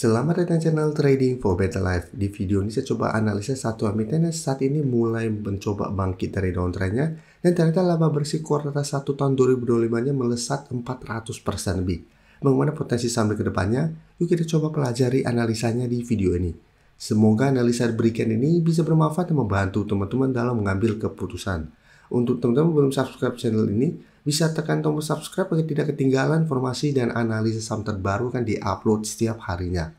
Selamat datang channel Trading for Better Life. Di video ini saya coba analisa satu emiten yang saat ini mulai mencoba bangkit dari downtrendnya dan ternyata laba bersih kuartal 1 tahun 2025-nya melesat 400% lebih. Bagaimana potensi sampai ke depannya? Yuk kita coba pelajari analisanya di video ini. Semoga analisa berikan ini bisa bermanfaat dan membantu teman-teman dalam mengambil keputusan. Untuk teman-teman belum subscribe channel ini, bisa tekan tombol subscribe agar tidak ketinggalan informasi dan analisis saham terbaru kan diupload setiap harinya.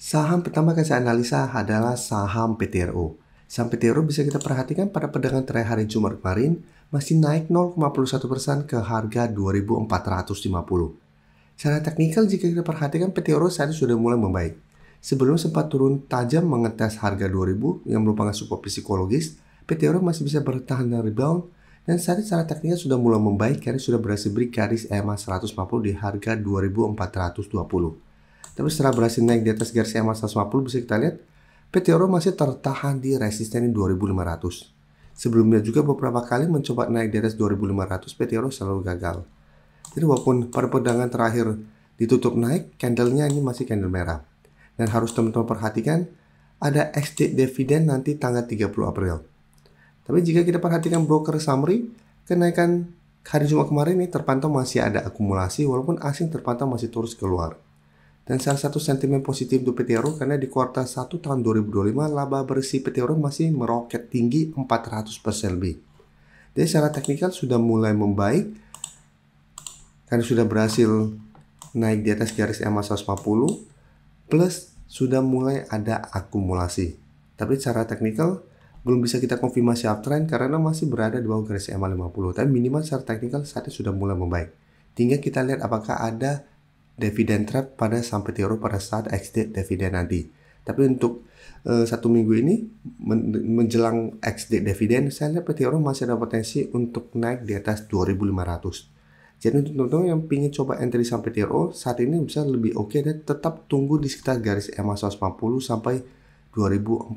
Saham pertama yang saya analisa adalah saham PTRO. Saham PTRO bisa kita perhatikan pada perdagangan terakhir hari Jumat kemarin masih naik 0,1% ke harga 2.450. Secara teknikal jika kita perhatikan PTRO saat ini sudah mulai membaik. Sebelum sempat turun tajam mengetes harga 2.000 yang merupakan support psikologis, PTRO masih bisa bertahan dan rebound. Dan saat ini secara teknikal sudah mulai membaik karena sudah berhasil break garis EMA 150 di harga 2420. Tapi setelah berhasil naik di atas garis EMA 150 bisa kita lihat PTRO masih tertahan di resisten 2500. Sebelumnya juga beberapa kali mencoba naik di atas 2500, PTRO selalu gagal. Jadi walaupun pada perdagangan terakhir ditutup naik, candlenya ini masih candle merah. Dan harus teman-teman perhatikan ada ex-date dividend nanti tanggal 30 April. Tapi jika kita perhatikan broker summary, kenaikan hari Jumat kemarin ini terpantau masih ada akumulasi walaupun asing terpantau masih terus keluar. Dan salah satu sentimen positif untuk PTRO karena di kuartal 1 tahun 2025 laba bersih PTRO masih meroket tinggi 400% lebih. Jadi secara teknikal sudah mulai membaik karena sudah berhasil naik di atas garis EMA 150 plus sudah mulai ada akumulasi. Tapi secara teknikal belum bisa kita konfirmasi uptrend karena masih berada di bawah garis EMA 50. Tapi minimal secara teknikal saat ini sudah mulai membaik. Tinggal kita lihat apakah ada dividend trap pada saham PTRO pada saat ex-date dividend nanti. Tapi untuk satu minggu ini menjelang ex-date dividend, saya lihat PTRO masih ada potensi untuk naik di atas 2500. Jadi untuk teman-teman yang ingin coba entry saham PTRO saat ini bisa lebih oke dan tetap tunggu di sekitar garis EMA 150 sampai 2450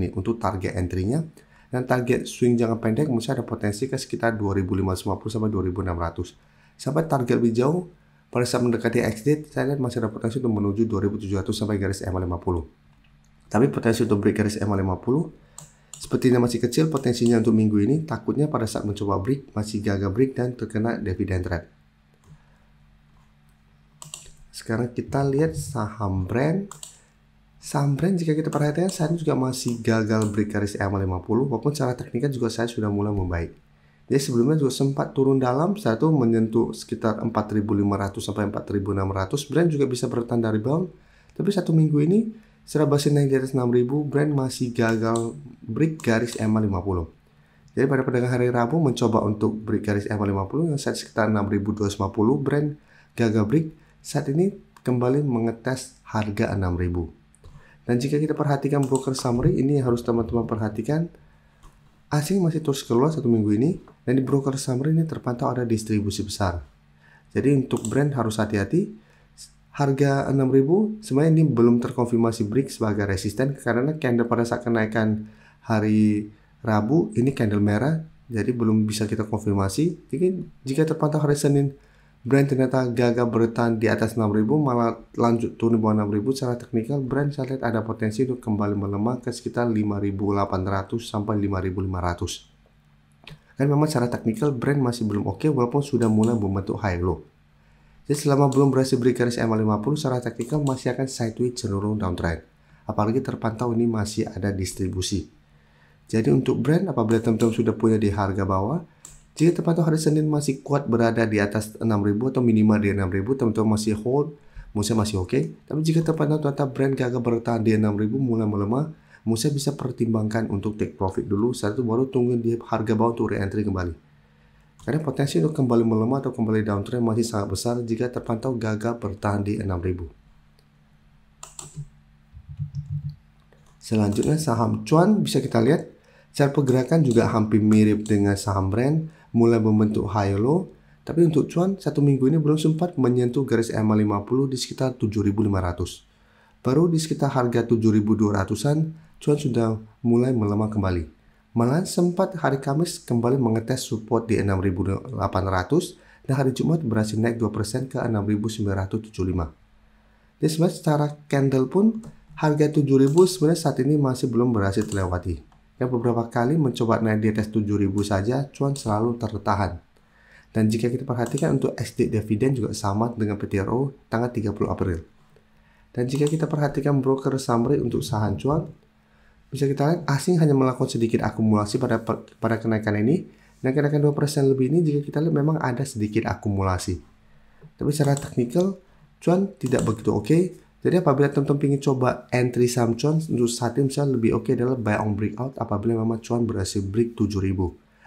ini untuk target entry-nya, dan target swing jangka pendek masih ada potensi ke sekitar 2550 sampai 2600. Sampai target lebih jauh pada saat mendekati ex-date saya lihat masih ada potensi untuk menuju 2700 sampai garis EMA 50. Tapi potensi untuk break garis EMA 50 sepertinya masih kecil potensinya untuk minggu ini, takutnya pada saat mencoba break masih gagal break dan terkena dividend trap. Sekarang kita lihat saham brand. Saham brand jika kita perhatikan saat ini juga masih gagal break garis EMA 50 walaupun secara teknikal juga saya sudah mulai membaik. Jadi sebelumnya juga sempat turun dalam saat itu menyentuh sekitar 4.500 sampai 4.600. Brand juga bisa bertahan dari rebound. Tapi satu minggu ini setelah berhasil naik di atas 6.000, brand masih gagal break garis EMA 50. Jadi pada perdagangan hari Rabu mencoba untuk break garis EMA 50 yang saat sekitar 6.250, brand gagal break. Saat ini kembali mengetes harga 6.000. Dan jika kita perhatikan broker summary, ini harus teman-teman perhatikan. Asing masih terus keluar satu minggu ini. Dan di broker summary ini terpantau ada distribusi besar. Jadi untuk brand harus hati-hati. Harga 6.000 sebenarnya ini belum terkonfirmasi break sebagai resisten. Karena candle pada saat kenaikan hari Rabu ini candle merah. Jadi belum bisa kita konfirmasi. Jadi jika terpantau hari Senin brand ternyata gagal bertahan di atas 6.000 malah lanjut turun di bawah 6.000, secara teknikal brand saya lihat ada potensi untuk kembali melemah ke sekitar 5.800 sampai 5.500. Kan memang secara teknikal brand masih belum oke walaupun sudah mulai membentuk high low. Jadi selama belum berhasil break garis EMA 50 secara teknikal masih akan sideways cenderung downtrend. Apalagi terpantau ini masih ada distribusi. Jadi untuk brand apabila teman-teman sudah punya di harga bawah, jika terpantau hari Senin masih kuat berada di atas 6.000 atau minimal di 6.000, teman-teman masih hold, musnya masih oke. Tapi jika terpantau ternyata brand gagal bertahan di 6.000 mulai melemah, musnya bisa pertimbangkan untuk take profit dulu. Setelah itu baru tunggu di harga bawah untuk re-entry kembali. Karena potensi untuk kembali melemah atau kembali downtrend masih sangat besar jika terpantau gagal bertahan di 6.000. Selanjutnya saham cuan bisa kita lihat. Secara pergerakan juga hampir mirip dengan saham brand, mulai membentuk high low. Tapi untuk cuan satu minggu ini belum sempat menyentuh garis EMA 50 di sekitar 7.500. Baru di sekitar harga 7.200-an cuan sudah mulai melemah kembali. Malah sempat hari Kamis kembali mengetes support di 6.800 dan hari Jumat berhasil naik 2% ke 6.975. Dan sebenarnya secara candle pun harga 7.000 sebenarnya saat ini masih belum berhasil terlewati. Yang beberapa kali mencoba naik di atas 7.000 saja, cuan selalu tertahan. Dan jika kita perhatikan untuk ex-date dividen juga sama dengan PTRO tanggal 30 April. Dan jika kita perhatikan broker summary untuk saham cuan, bisa kita lihat asing hanya melakukan sedikit akumulasi pada kenaikan ini. Dan kenaikan 2% lebih ini jika kita lihat memang ada sedikit akumulasi. Tapi secara teknikal, cuan tidak begitu oke. Jadi apabila teman-teman ingin coba entry saham cuan, untuk saat ini misalnya lebih oke adalah buy on breakout apabila memang cuan berhasil break 7.000.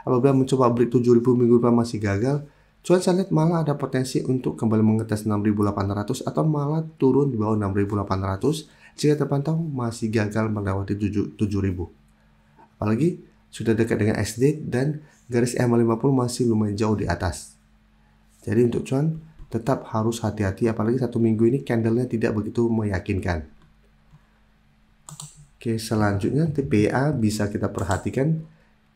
Apabila mencoba break 7.000 minggu depan masih gagal, cuan saya lihat malah ada potensi untuk kembali mengetes 6.800 atau malah turun di bawah 6.800 jika terpantau masih gagal melewati 7.000. Apalagi sudah dekat dengan ex-date dan garis EMA50 masih lumayan jauh di atas. Jadi untuk cuan tetap harus hati-hati, apalagi satu minggu ini candlenya tidak begitu meyakinkan. Oke, selanjutnya TPA bisa kita perhatikan.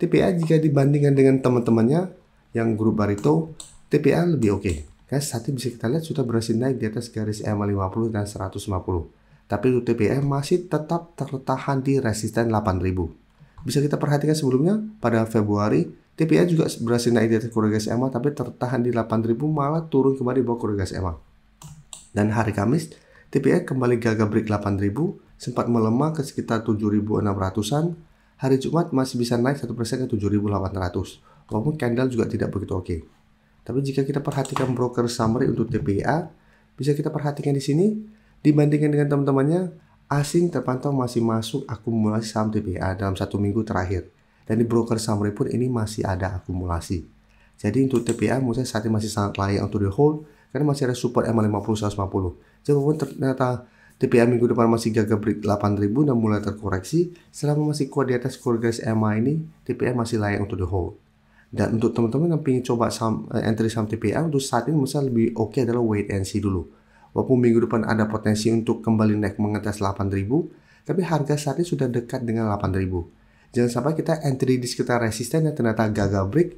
TPA jika dibandingkan dengan teman-temannya yang grup Barito, TPA lebih oke. Karena saat ini bisa kita lihat sudah berhasil naik di atas garis EMA50 dan 150. Tapi untuk TPA masih tetap tertahan di resisten 8.000. Bisa kita perhatikan sebelumnya pada Februari TPA juga berhasil naik di atas korelasi EMA tapi tertahan di 8.000 malah turun kembali bawah korelasi EMA. Dan hari Kamis TPA kembali gagal break 8.000, sempat melemah ke sekitar 7.600-an. Hari Jumat masih bisa naik 1% ke 7.800. Walaupun candle juga tidak begitu oke. Tapi jika kita perhatikan broker summary untuk TPA, bisa kita perhatikan di sini dibandingkan dengan teman-temannya, asing terpantau masih masuk akumulasi saham TPA dalam satu minggu terakhir. Dan di broker summary pun ini masih ada akumulasi. Jadi untuk TPA menurut saya saat ini masih sangat layak untuk di hold karena masih ada support EMA50 150. Jadi walaupun ternyata TPA minggu depan masih gagal break 8.000 dan mulai terkoreksi, selama masih kuat di atas korelasi EMA ini, TPA masih layak untuk di hold. Dan untuk teman-teman yang ingin coba entry saham TPA, untuk saat ini misalnya lebih oke adalah wait and see dulu. Walaupun minggu depan ada potensi untuk kembali naik mengetes 8.000, tapi harga saat ini sudah dekat dengan 8.000. Jangan sampai kita entry di sekitar resisten yang ternyata gagal break,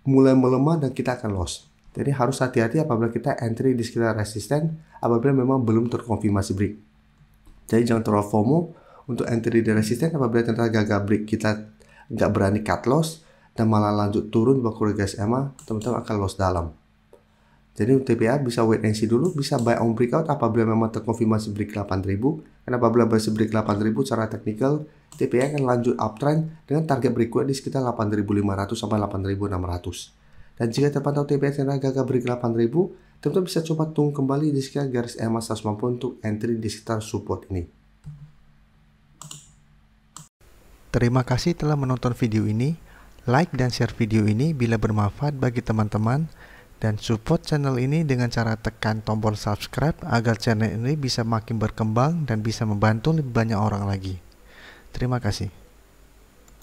mulai melemah dan kita akan loss. Jadi harus hati-hati apabila kita entry di sekitar resisten apabila memang belum terkonfirmasi break. Jadi jangan terlalu FOMO untuk entry di resisten apabila ternyata gagal break kita nggak berani cut loss dan malah lanjut turun bawah korelasi EMA, teman-teman akan loss dalam. Jadi untuk TPA bisa wait and see dulu, bisa buy on breakout apabila memang terkonfirmasi break 8.000. Karena apabila berhasil break 8.000 secara teknikal, TPA akan lanjut uptrend dengan target berikutnya di sekitar 8.500 sampai 8.600. Dan jika terpantau TPA ternyata gagal break 8.000, teman-teman bisa coba tunggu kembali di sekitar garis EMA 150 untuk entry di sekitar support ini. Terima kasih telah menonton video ini. Like dan share video ini bila bermanfaat bagi teman-teman. Dan support channel ini dengan cara tekan tombol subscribe agar channel ini bisa makin berkembang dan bisa membantu lebih banyak orang lagi. Terima kasih.